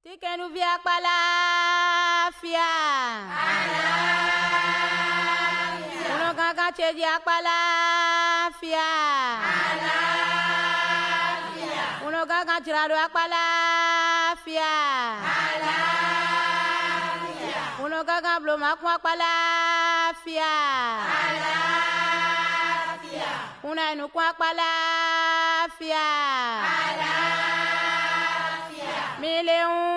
Tikenu via palafia. Alafia. Uno gaga cheji akpalafia. Alafia. Uno gaga chirado akpalafia. Alafia. Uno gaga bloma kwa akpalafia. Alafia. Una enu kwa akpalafia. Alafia. Mileun.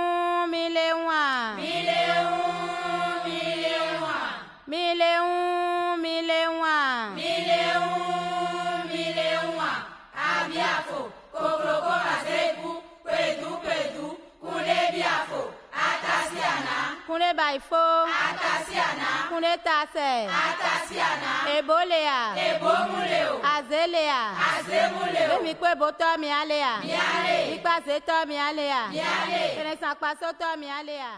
Abiafo, kokroko mazebu, pedu, kune biafo, atasiana, kune baifo, atasiana, kune tase, atasiana, ebolea, ebomuleo, azelea, azemuleo, mi kwe boto mi alea, ikpa zeto mi alea, kene sakpaso to mi alea.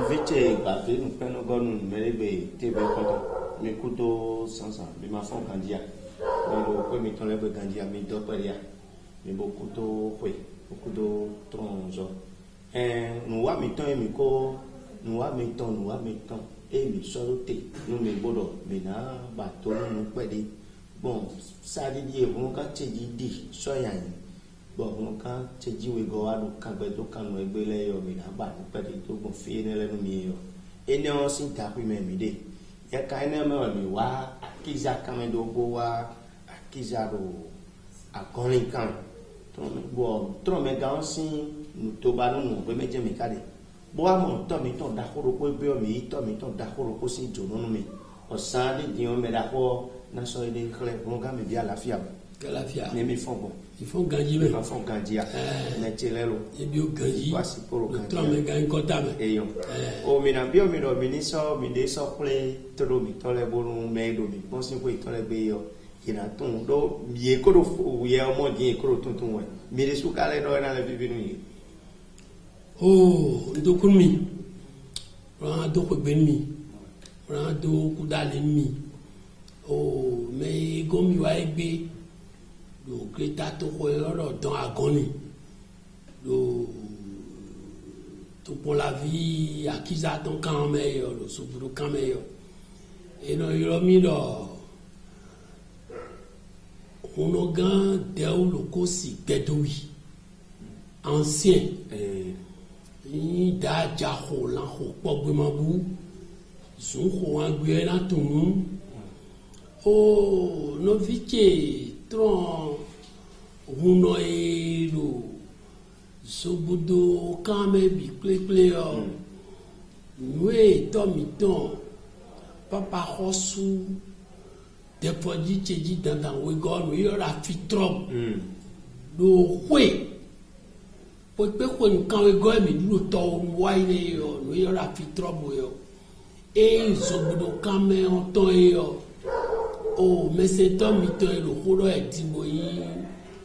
Vice bafe nous prenons gonu merebe tebe konta mi kuto sansa mi ma fon kandia mi lo ko mi ton lebe kandia mi do peria mi bo kuto kwe kuto tronzo nous wa mi ton mi ko nous wa mi ton e mi sorote nous mi bodo mi na ba to nu pede bon ça dit on ka teji di so yan bon on ka teji we go adu kan gbe to kan no egbe le yo mi na ba ni pede to bon fi ne le nu mi yo ene on sin ta ku me mi de ya ka ene me mi wa akiza kan do go wa akiza do akorin kan to me bo tro me ga on sin nu to ba nu be meje mi kade bo wa mo to mi to da horo ko be o mi to mi to da horo ko si jo no mi o san de di o me da ko na so ide kle bon ga mi bi àlàáfíà mais mi font bon il faut gagner mais il faut gagner mais telelo et bio gagner voici pour le toi me gagne comptable et yo o mi na bio mi do mi ni so mi de so ple to mi to le bonu me do mi bon si ko to le be yo ina ton do mi e ko do ye o mo di e ko ton we mi de su kale do na le bibi ni oh do kun mi ran do ko ben mi ran do ku dale mi oh mais gomi wa egbe do kreta to ko oro don agoni do to pour la vie akiza ton kan meilleur lo suburu kan meilleur et no yo mi do ono gan de o lo ko si gbedowi ancien ni da ja ho lan ho pogbe mabu sun ho an gbe na tun oh no vice tron uno ero sobudo kame bi kle o we to mi ton papa hosu deposit cheji dandan we go no yo ra fi trop do we po pe ko nkan we go mi duro to wa ile yo no yo ra fi trop yo e sobudo kame on ton yo oh mais c'est un mito le holo e dibo yi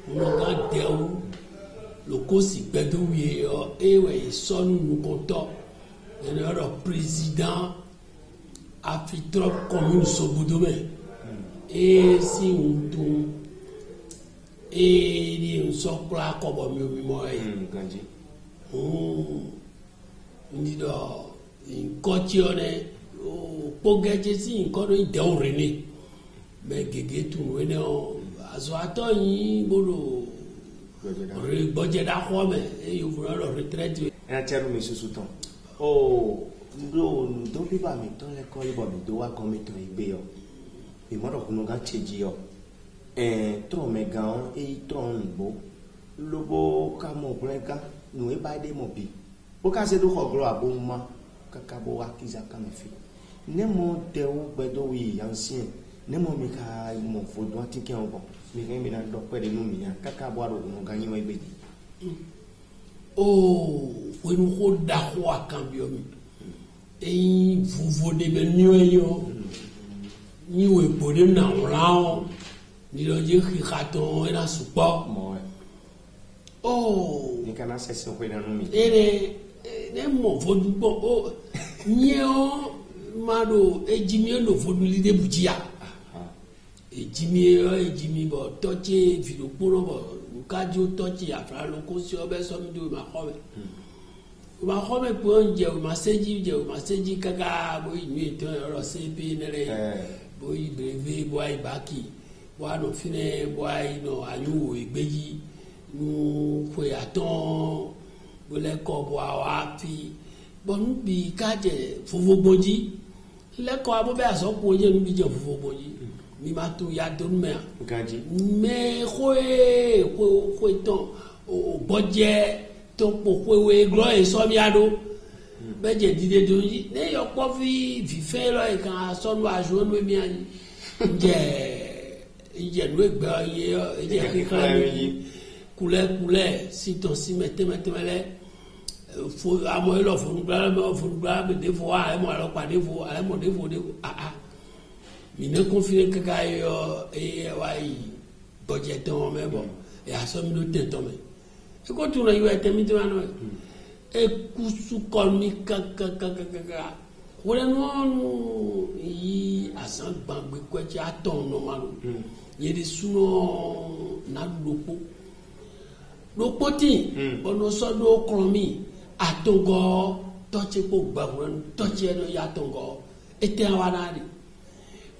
no ga deu lo ko si gbedo wi yo e we sonu nu konto en oro président a fi trop commune sobudo me e si untu e ni un sokla ko bo mi mo e ganji ndi do in kochione o pogeje si in ko do de o rene mais gege tu wene o aso atoyin bolo re budget da ko me e yo fura lo retraite e telu mi susu ton o do bi ba mi ton le ko ibo mi do wa kon mi ton igbe yo e mo do kunu ga cheji yo tro me gan e tron bo lobo ka mo blenka nu e ba de mo bi o ka se do ko glo abo ma kaka bo wa kiza ka me fi ne mo de o gbedo wi ancien ne mo mi ka mo fodo atike on bon mi ke mi na do pe de nu mi ya kaka bo aro no ganyi wa ibe oh we no ho da ho akambio mi e vuvo de benyo yo ni we bode na rao ni lo je khikato era supo mo oh ni kana se se ko na nu mi ere ne mo fodu bo o nyeo mado ejimi lo fodu li de bujia ejimi bo toche video poro bo kadio toche afra lo ko si obe so mi do ma ko be ma xɔme kpe dze o ma seji kaka bo yi nu etɔn yɔrɔ sepe ne le bo yi breve bo ayi baki bo anɔ fi ne bo ayi nɔ anyi wo egbedzi nu ƒe atɔn bo le kɔ bo awɔ afi bɔn nu bi ka dze fofogbodzi le kɔ abo be azɔkpo dze nu bi dze fofogbodzi mi ma to ya do nu mea me xoe tɔn o gbɔdze tó kpokpewe glɔ esɔmi aɖo be dze dide do dzi ne yɔ kpɔ vife lɔ yi kan asɔnu azu nu mi anyi dze nu egbe ye dze kekle kulɛ sitɔ si mɛtɛmɛtɛmɛ lɛ fo amɔ yi lɔ fonugblala me defo ale mɔ alɔ kpa defo ale mɔ defo mi ne konfi kaka yɔ eye wa yi gbɔdze tɔn mɛ bɔ asɔmi do tɛ tɔn mɛ. Eko tu na yu etemi tu ano ekusu komi kakakakaka wole no yi asan gbangbe kwetsi aton no malo ye de suno na lokpo ti ono so do kromi atongo toche ko gbawon toche no ya tongo ete awanari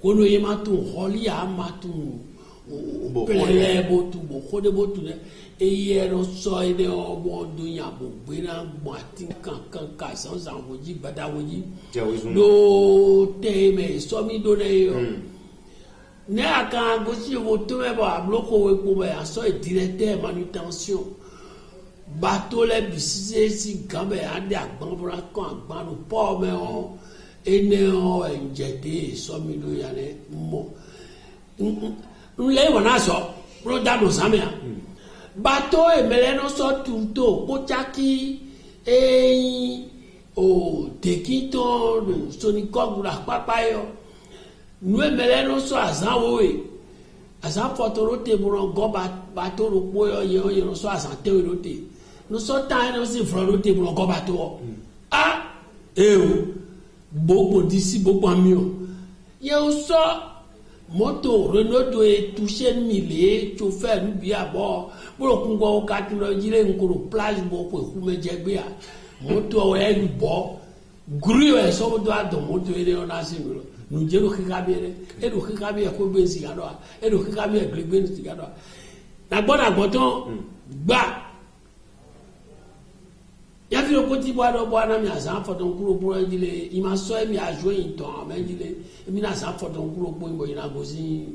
wono ye matu holi amatu pele botu bo khode botu eye ro so ene omo dunya bo gbera gbon ati kankan san san woji bada woji lo teme so mi do ne yo ne aka go si wo to me ba bloko we ko ba so directeur manutention bateau le bisise si gambe ade agbon bra kan agbon no po me o ene o enjete so mi do ya ne mo nle wona so pro da do samia bateau emeleno so tunto kochaki o tekito no sonikogura papayo nu emeleno so azanwoe azan fotoro te buron go bateau ro poyo ye no so azan te ro te no so tan no si fro te buron go bateau gbogbo disi gbogbo ami o ye o so moto Renault doit toucher mille chauffeur bi abo bolo kungo katino jire nkuru plage bo ko kume jegbe a moto e lu bo gru e so do ado moto e de ona simiro nu jero kikabere e do kikabe ko be sigado e do kikabe e gbegbe sigado na gboton gba ya fi ko ti bo do bo na mi asan foton kuro bo jile ima so mi ajo yin ton amejile mi na san foton kuro bo mo ina gosi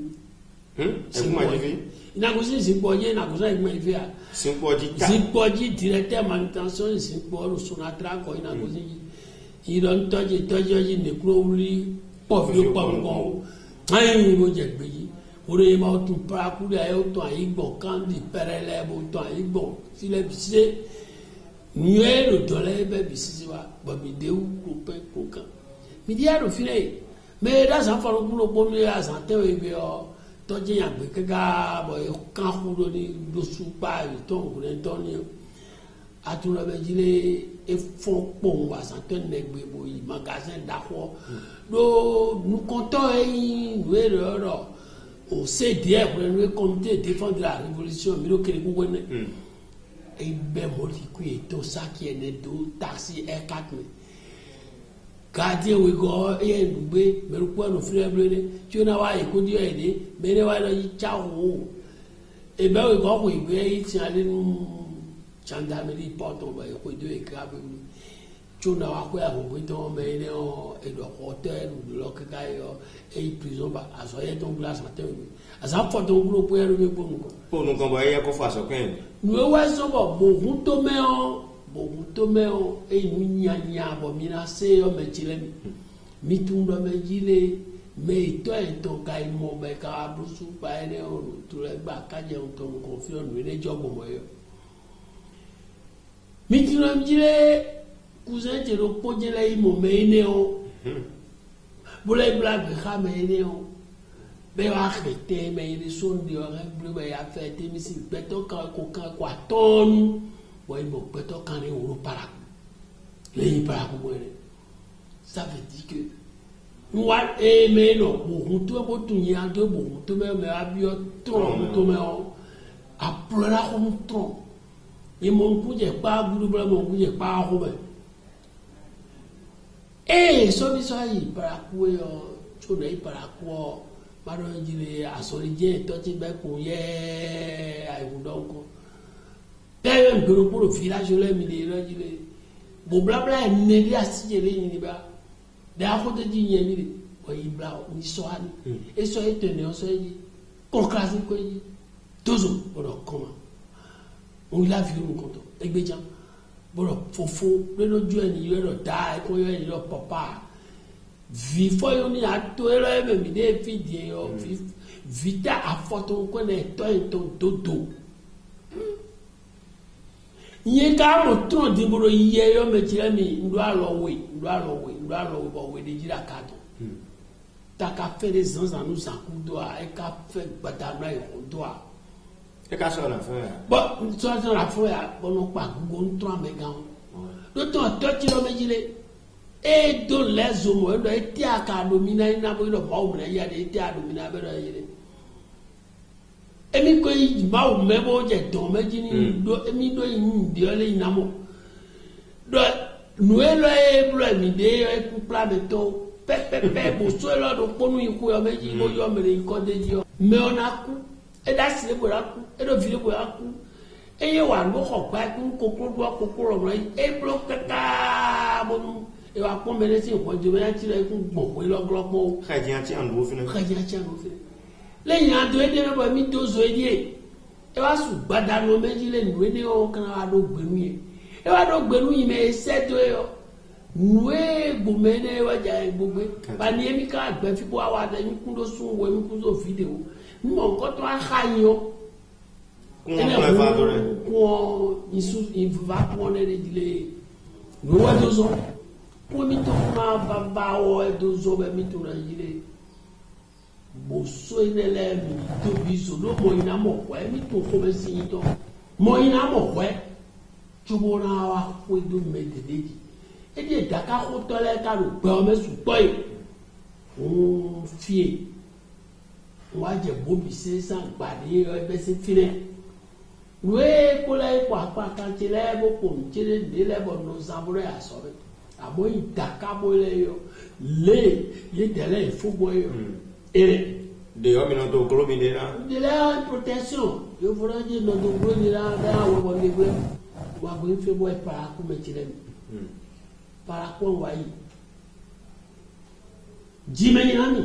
ina gosi simpo ye na gosi igbe ife a simpo ji directeur manutention simpo ro sunatra ko ina gosi iro ntoje yi ne kuro wuri po fi o pa nko ayin mo je gbe yi ore ma o tun para kuri aye o ton ayi gbon kan di perele bo ton ayi gbon sile bise nuero dole be bisisi wa babi de u pe ko kan mi dia ro fine me da san faro kulo bo mi ya san te we be o to je yan gbe kega bo kan hu do ni do su pa to ko le to ni aturo be jile e fon po wa san te ne gbe bo yi magasin da ko do nu konto e nuero ro o CDF le comité de défense de la révolution mi lo kere ko ne ebe moliki to saki ene do taxi e4 me gardien we go e ndugbe merupo no fileble ti ona wa ikodi ede mere wa lo chawo ebe we go ko igbe yi ti ale nu gendarmerie porte ba ko do e grabe ti ona wa ko ya go to me ne o e do hotel do lo ka yo e prison ba aso ye ton glace matin asa foto ngulo po ero me bonu ko no kan ba ye ko fa so ken nuwe wa so bo bogun to me o e nyanya bo mi na se o me chile mi tundo me jile me to kai mo be ka brusu pa ene o tu le gba ka je on to ko fi o nu ne jobo mo yo mi tundo me jile cousin je ro po jele mo me ne o bula blague ha me ne o be wa khete me ni sondi o re bleu be ya fete mi si beto kan ko ton boy bo beto kan e woro para le para ko mo ça veut dire que moi e me no bo to bo tu nya do bo to me abio tron to me o a plora ko tron e mo ku je pa buru bra mo ku je pa ho be Eh, so paraku yo, chuna paraku, maro jile asorije tochi be ko ye ayudonko. D'ailleurs, pour le village là, jile. Bo blabla neli asijele ni ba. Da ko de jinye ni o ibla ni soani. E so etene o so yi. Ko klasi ko yi. Toujours pour le comment. On l'a vu mon compte. Egbejan. Bon, fofo, le Dieu ni yo da e ko yo ni lo papa. Vi fo yo ni ato e lo e me mi de fidie yo. Vita a foto ko ne to dodo. Nye ka mo tron di boro iye yo me tire mi ndo alowe bo we de jira kato. Ta ka fe des ans nous en coup doa e ka fe gbadana e doa. E ka so la fe. Bon, so la fe ya bono pa go ntro me gan. Do to tiro me jile. E do les omo do e ti aka domina ina bo do ba o me ya de ti a domina be do jile. Emi ko ma o mebo je don meji ni do emi do yin de ole inamo do nuelo e blo mi de e ku pla me to pe bo so lo do ponu iku yo meji bo yo mere ko de ji me ona ku e da si le bo ra ku e do vi le bo ra ku e ye wa lo ko gba ku kokoro ro e blo kaka bo nu e wa pon mere si ko je me ya ti le ku gbo we lo glo Khaji ati an wo fina. Lẹ́yìn àdó ẹdẹ náà bọ̀ mí tó zo ẹdí ẹ̀ ẹ wá sùn gbàdánù méjì lẹ́nu ìwé ní ọkàn wa ló gbẹ̀rù yẹn ẹ wá ló gbẹ̀rù yìí mẹ́ ẹsẹ̀ tó yọ nùwé gbòmẹ́ náà ẹ wá jà ẹ gbogbo bani ẹ̀mí ká àgbẹ̀ fipó wa wà dẹ̀ ẹ̀mí kún tó sún wọ ẹ̀mí kún tó fìdí o nímọ̀ nǹkan tó wá ká yín o kún ìfúnfà kún ọ̀nà ẹ̀dẹ̀ ìdílé nùwé tó zọ kún mi tó máa bá wọ ẹ̀ tó zọ bẹ́ẹ̀ mi tó rẹ̀ ìdílé. Boso inele mi to biso no mo ina mo kwa mi to ko be sin to mo ina mo kwa chubo na wa ko do me de deji e de daka ko to le ka ro gbe o me su to yi o fie wa je bo bi se san gba ni e be se file we ko la ko apa kan ti le bo ko mi ti le de le bo no zabure aso be abo idaka bo le yo le ye de le fo bo yo de yo mi no to kolo mi de na de la protection yo fora di no do bro ni la da wo bo ni gbe wa go fe boy para ku me tire mi para ko wa yi ji me ni ami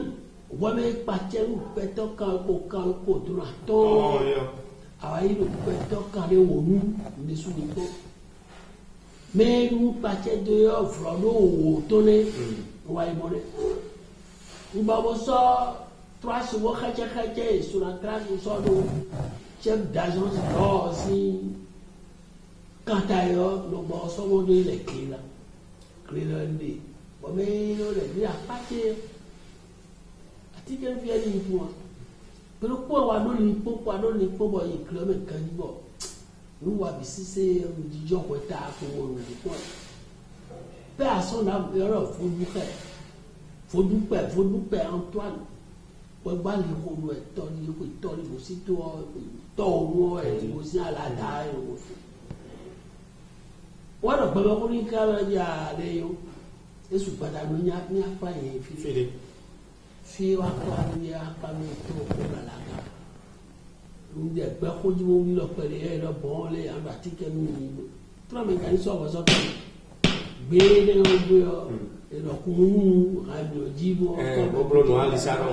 wo me pa cheru pe to kan ko dura to awa yi do pe to kan le wo nu ni su ni ko me nu pa che do yo fro no wo to ne wa yi mo ne Ngba so 3 chevaux khache sur la trace so do chef d'agence do si kantayo lo bo so mo de le kila ndi bo me no le bi apate ati ke fi ali fu pero ko wa no ni po bo yi kilome kan bo nu wa bi sise di jo ko ta ko wo ko pe aso na ero fu bu ke Fodúpẹ́ Antoine wọ́n gbá lè kó lu ẹ̀tọ́ ní ipò ìtọ́ ní kò sí tó owó ẹ̀ kò sí àlàdà ẹ̀ wò fún. Wọ́n lọ gbẹ́bẹ́ kó ní kára yà rẹ̀ yó èsù pàtàkì ní apá yẹn fi wá kó ní apá mi tó kó làlàkà. Ní ẹgbẹ́ kójú wọn wílọ pẹ̀lú ẹ̀ lọ bọ́ ọ́ lé àwọn àtìkẹ́ mi nìyí. Tí wọ́n mi kà ní sọ̀rọ̀ sọ́kàn gbé ní ọgbẹ́ ọ. Kunu ami ojibo bro no alisaro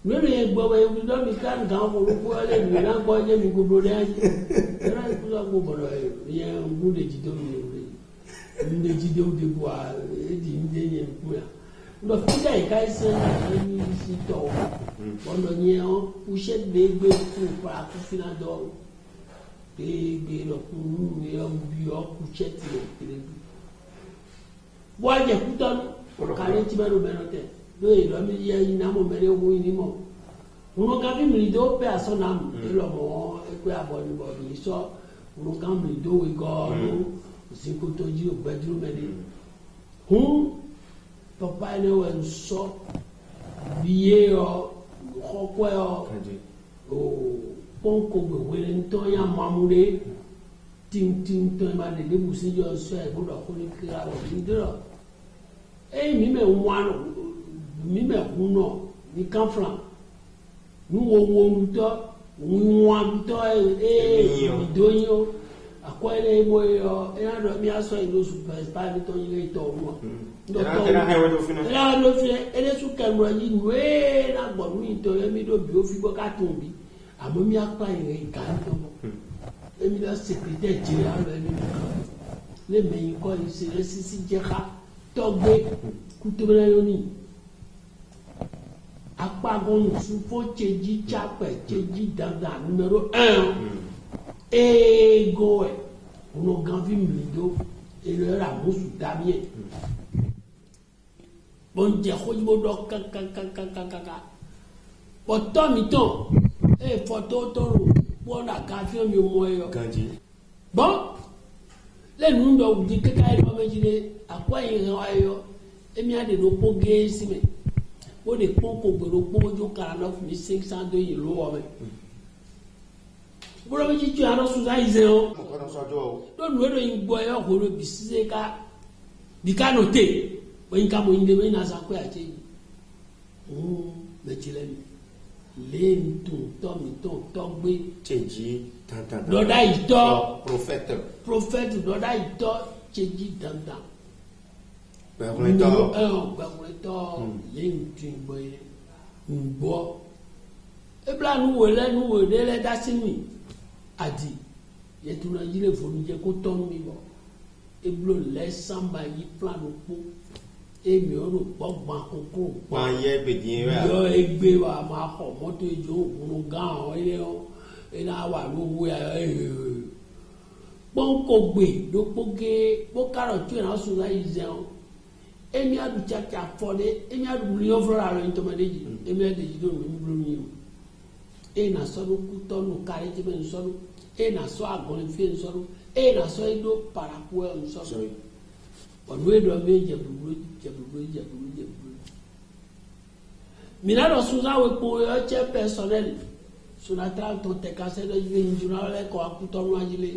nínú egbo ba ewu do mi kan gan mo ko le mi na gbo je mi gbogbo le aji era ku so gbo boro ye ngu de jido mi de jido de boa e di nde ye ku ya ndo fika e kai se ni si to bono nye o pushe de gbe ku pa ku fina do de lo ku ni o bi o ku cheti le Boaje kutan kale tibero benote do e lo mi ye ina mo mere owo ni mo uno ga bi mi do pe asonam e lo mo e pe aboni bo ni so uno ga mi do we go no si ko to ji o bedroom me ni papa ne wa so biye o kokwe o ponko gbe wele nto ya mamure ting to ma de bu si jo so e bu do ko ni kira ro ni do e mi me wan mi me huno ni kan flan nu wo to wan to e mi do yo akwai mo yo ina do mi aso ilo super star to ile to mo era hewe do fina era do fina ele su kan ro yi we na gbo mi to le mi do bi o fi bo ka tun bi amo mi apa ire kan to mo emi la secrétaire général le me ko ise le sisi jeha togbe kutubele yoni apa gon su fo cheji chape cheji dada numéro 1 ego uno ganvi mido e le ra musu tabie bon je khojibo do ka poto mi ton e photo to bona ka fi mi mo yo ganji bon le nu do di ke kai lo mejile akwa yin ayo emi ade do poge sime o de poko gbero pojo 49500 yin lo wo me bolo mi ji ara su za ize o ko do so jo do nu do yin gbo yo horo bi sise ka bi ka no te bo yin ka mo yin de me na sa ko ya che mejile le ntu to mi to gbe cheji tan doda ito prophète doda ito cheji dandan Berleto le ntu gbo ile ngbo ebla nu we le da simi adi yetuna yile fonu je ko ton mi bo eblo le samba yi plan opo emi o ro gbogban koko pa ye bedin ra yo egbe wa ma ho moto ejo okunu gan o ile o ina wa lo wo pon ko gbe do poge bo karo tu na so la ize o emi adu chacha fode emi adu li ovra ro into medeji emi ade jido mi blu mi e na so do ku to no kare je ben so e na so agon fi so e na so ido paraku e so ọ̀nà èdè ọmọ jẹ̀bùrú mìíràn lọ sún sáwọn epo ọ̀chẹ́ pẹ̀sọ̀nẹ́lì sunatra tó tẹ̀ka sẹ́dọ̀ yìí ní ìjùlọ lẹ́kọ̀ọ́ akútọ́nù ajílẹ̀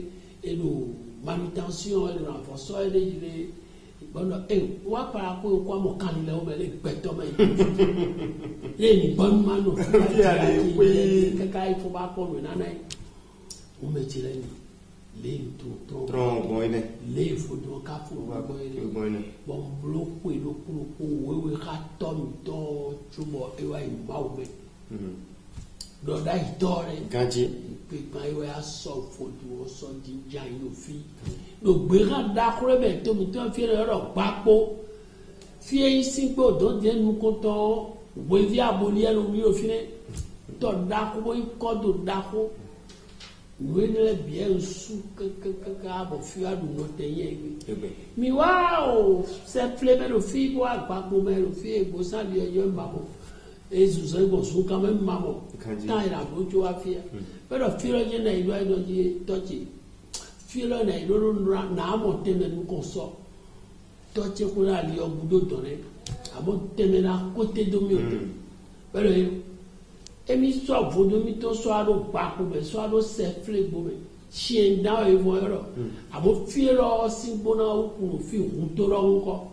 èlò manutention èlò àfọ̀sọ́ èdè yìí ìgbọ́nà wà para kó o kó àmọ̀ kánilẹ̀ ọmọ ẹ̀ lè gbẹ̀tọ́ mọ́ yìí lẹ́yìn ìgbọ́n máa nù fún àti kẹ́kẹ́ ìfowópamọ́ rẹ̀ nánà yìí wọ́n mẹ́tì lẹ́yìn lẹ́yìn tó tron ile lẹ́yìn fòdò ká fún gbọ́ ile bon bloco e do ko wewe ka to mi to chubo ewa imawo me do da itore ganji pe pa ewa aso fòdò so jinja yo fi do gbe kan da kure be to mi to fi ro papo fi yin gbo do de nu ko to we vi aboli elu mi o fi ne to da ko bo ko do da ko le bien su ka bo fi adu no te ye mi wa o se flebe lo fi bo agba bo me lo fi egbo sa li oyo mamo ezu se bo su ka me mamo ta ira bo jo afia pero fi lo je na ido ido ji tochi fi lo na ido na mo te me nu ko so tochi ko la li ogudo to re abo te me na ko te do mi o pero emi so vodo mi to so aro papo be so aro se flebo me chien da e vo ero abo fiero simbona ukuru fi hunto ro nko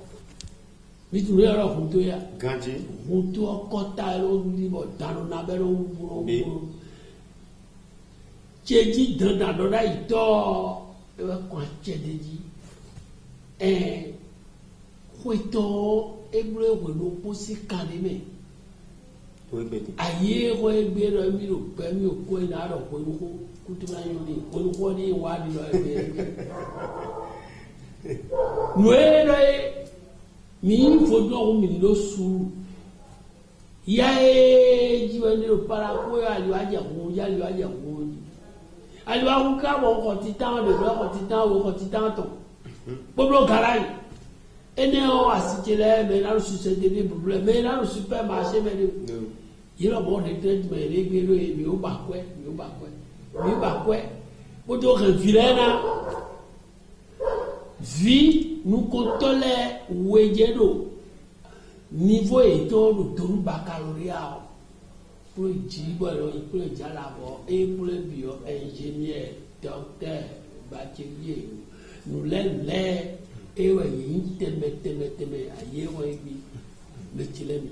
mi tu ero hunto ya ganji hunto okota ero ni bo dano na bero uro cheji danda do da ito e ko chedeji kweto ebre we lo posi kaleme ayé ko egbe ro mi ro pe mi o ko ina ro ko ko kutu na yo ni ko ni wa ni lo egbe nuero mi fodo o mi lo su ya ji wa ni ro para ko ali wa ja ko ya li wa ja ko ali wa ku ka bo ko ti tan le ko ti tan wo ko ti tan to gbogbo garai ene o asitile me na su se de problem me na su supermarché me de yìí bọ́ ní tẹ́tìmọ̀ èrè gbèrò èmi ó bà pẹ́ ó tó kàn fi lẹ́nà vi nukotọ́lẹ̀ wẹ́jẹ́dò nífọ̀ ètò olùtọ́rù baccalauréat pour ìjìbọ̀ ẹ̀rọ ìpínlẹ̀ ìjàlàbọ̀ ìpínlẹ̀ bíọ́ ingénieur docteur bachellier nous les et ouais teme aye ouais bi le chilemi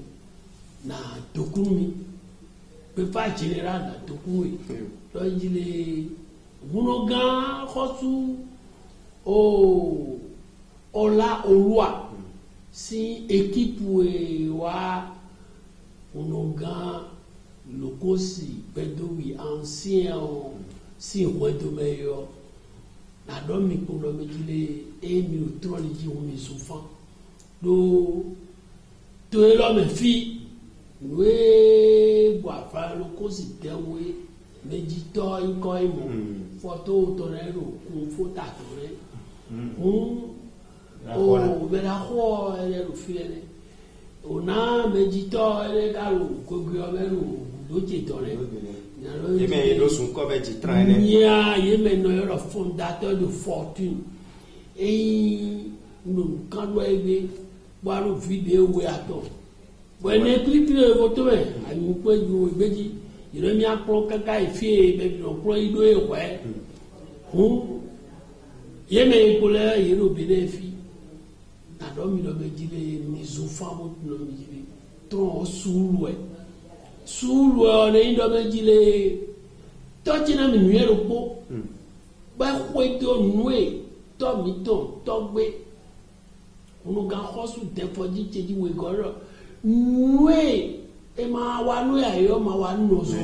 na dokumi pe pas général na dokumi to jile wunogan khosu o ola olua si équipe wa wunogan lokosi pedowi ancien si wedo meilleur na domi pour le médile et mi trop les qui ont mis souffrant do to l'homme fille we boa fa lokosi tewe medito inko imo photo torero ku photo tore o vera ho ele lo fiele ona medito ele galo ko gyo doje tore mais ils sont comme des traîneurs. Il est le fondateur de fortune. Et nous, quand nous avons voir une vidéo, nous avons un clip de votre main. Nous pouvons dire, il a mis un plan caca et fait, mais nous avons eu deux ouais. Il est mes collègues, il est au bénéfice. Nous avons dit les enfants, nous avons dit trop sous sous on est dans le gilet totina minuero po ba kweto nwe to mito to gbe onu ga hosu deposit teji we goro nwe e ma wa nu ayo ma wa nu so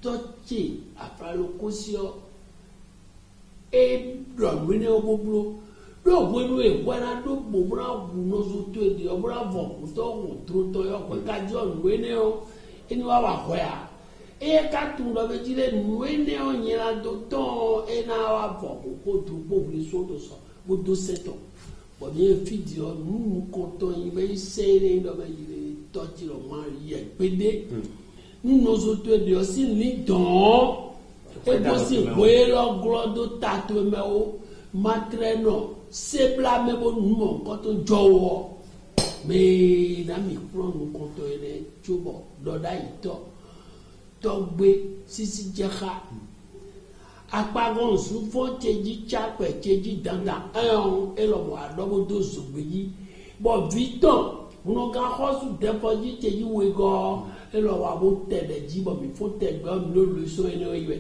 tochi afalo kosio e do mine oboblo do gwenu e gwana do bobra bu no zo to e de obra vo to wo tro to yo ko ka jo nwene o eni wa wa ko ya e ka tu do be jile nwene o nyira do to e na wa vo ko do bo bri so do so bo do seto bo ni video nu ko to yin be sere do be jile to ti lo ma ye pede nu no zo to e de o si ni don e bo si we lo glo do tatu me o matreno c'est blâme bon nous quand on joue mais na mi prend nous quand on est chobo doda ito togbe sisi jeha apagon su fo teji chape teji danda e lo wa dobo do zogbeyi bo viton uno ga hosu deposit teji we go e lo wa bo tede ji bo mi fo tegbe on lo le so ene iwe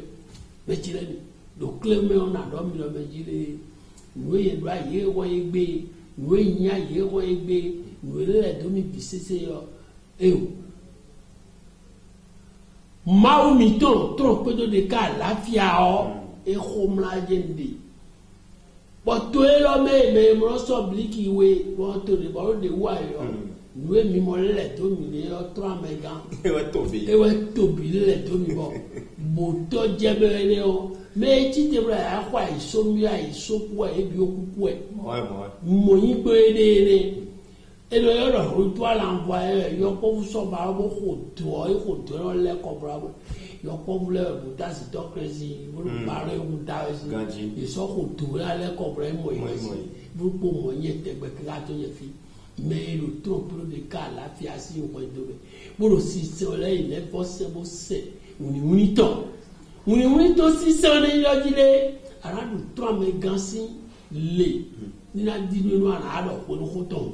be tireni do claimer on a do mi lo be jire nous y doit y royer nous y a y royer nous les domi bisese yo e maou miton trop peu de cas la fia o e khomla jende boto elo me mo so bliki we boto de baro de wa yo nous mi mo le domi le yo 3 mégas e we tobi le domi bo boto jebe le o mais ti te bra ya kwa isomi ya isoku e bi okuku e mo yin pe de e lo yo ro to ala envoyer yo ko so ba bo ko to le ko bra yo ko le bu ta si to crazy bo ba re un ta si e so ko to le ko bra mo yi bu po mo yin te gbe ka to ye fi mais le trop pro de cas la fia si o ko do bo lo si se o le ile bo se uni to oui to si sone yo jile ara du 3 me gansi le ni na di no ana ado ko ko to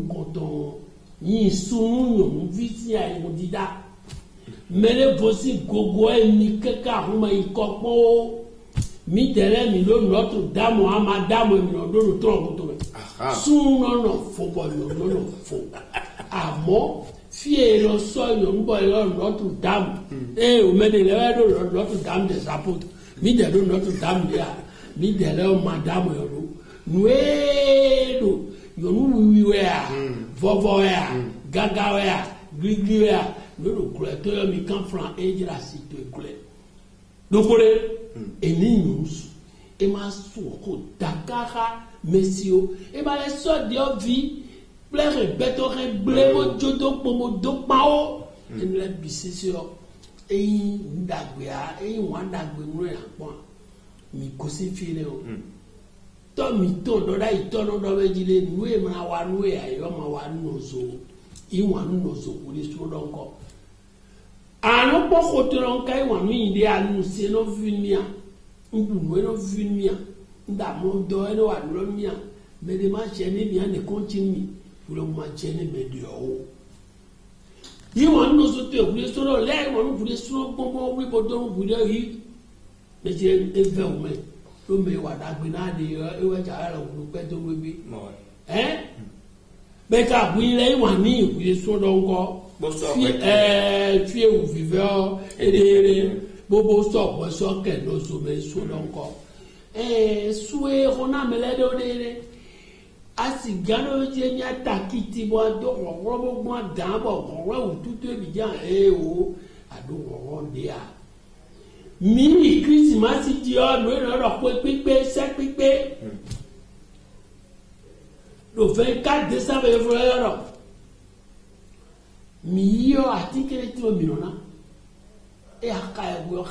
ko to yi sunu yo visi ai mo dida mele bosi gogo e mi keka huma ikopo mi tere mi lo Notre Dame amadamo mi lo do tro to sunu no fo bo no fo amo fiero soyo mbo lo Notre Dame o me de le Notre Dame des apôtres mi de Notre Dame ya mi de le madame yo nuedo yo nu wiwe ya vovo ya gaga ya grigri ya no kule to yo mi kan fran ejira si to kule do kule eni news e ma so ko dakara monsieur e ba le so de vie pleure beto re blemo jodo pomo do pao en la bisisio e ndagbe a e wandagbe mu re apon mi ko si file o to mi to do da ito no do bejile nu e ma wa nu e ayo ma wa nu zo i wa nu zo ko ni so don ko Ano po kotoron kai wanu ide anu se no vimia. Ndu no vimia. Nda mo do eno anu mia. Me de ma chene mia ne continue. Pour le moment chene me de o. Yi wanu no so te kule so no le wanu kule so no bombo wi bodo kule yi. Me je eve o me. Lo me wa da gbe na de e wa ja la kulu pe to we bi. Be ka bu ile wani kule so do ngo. Tu es au vivant et bobo sort so que no so me so donc soué rona mele do de asigano je nya takiti bo do robo mo dan bo ro tout e bi jan o ado ro de a mi Christmas di o no ro pe se pipe le 24 décembre e ro Mio article tu minona e akaibu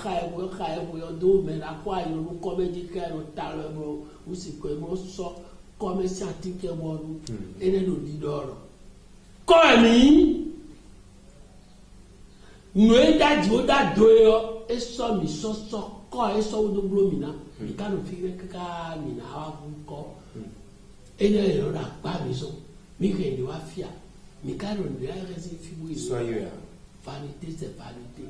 do me na kwa yo no come di ka no talo bro usi ko mo so come si article mo no ene no di doro ko mi no e da di o da do yo e so mi so ko e so do blo mi na e ka no fi ka mi na wa ko ene yo da pa mi so mi ke ni wa fia. Mais quand on doit rester fibouillé, vanité c'est vanité.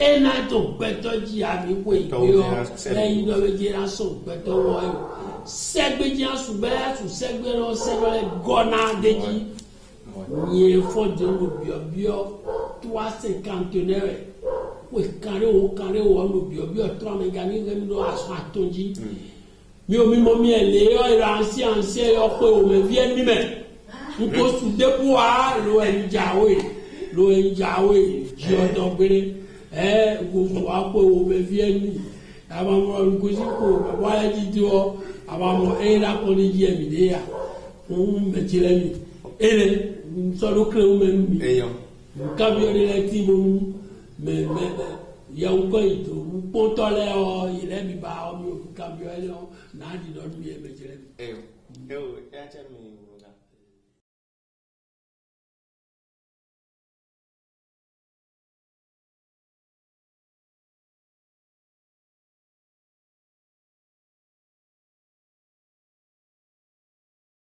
Et n'a ton beto dit à mi oui, il doit dire à son beto royal. C'est bien sous belle, sous segment, c'est le gona de dit. Il faut de nous bio, 350 euros. Oui, carré au bio, 3 mécanismes de la soie tonji. Mi o mi mo mi ele yo ira ancien yo pe o me vie mi me nko su de bua lo enjawe ji o do gbere nko su wa pe o me vie mi aba mo nko si ko wa ya ji o aba mo era ko ni ji mi de ya me tire mi ele so lo kre o me mi ka bi o le ti mo me ya un coito un pontole o ile mi ba o mi o cambio ele o nadi do mi e me jere eu ya cha mi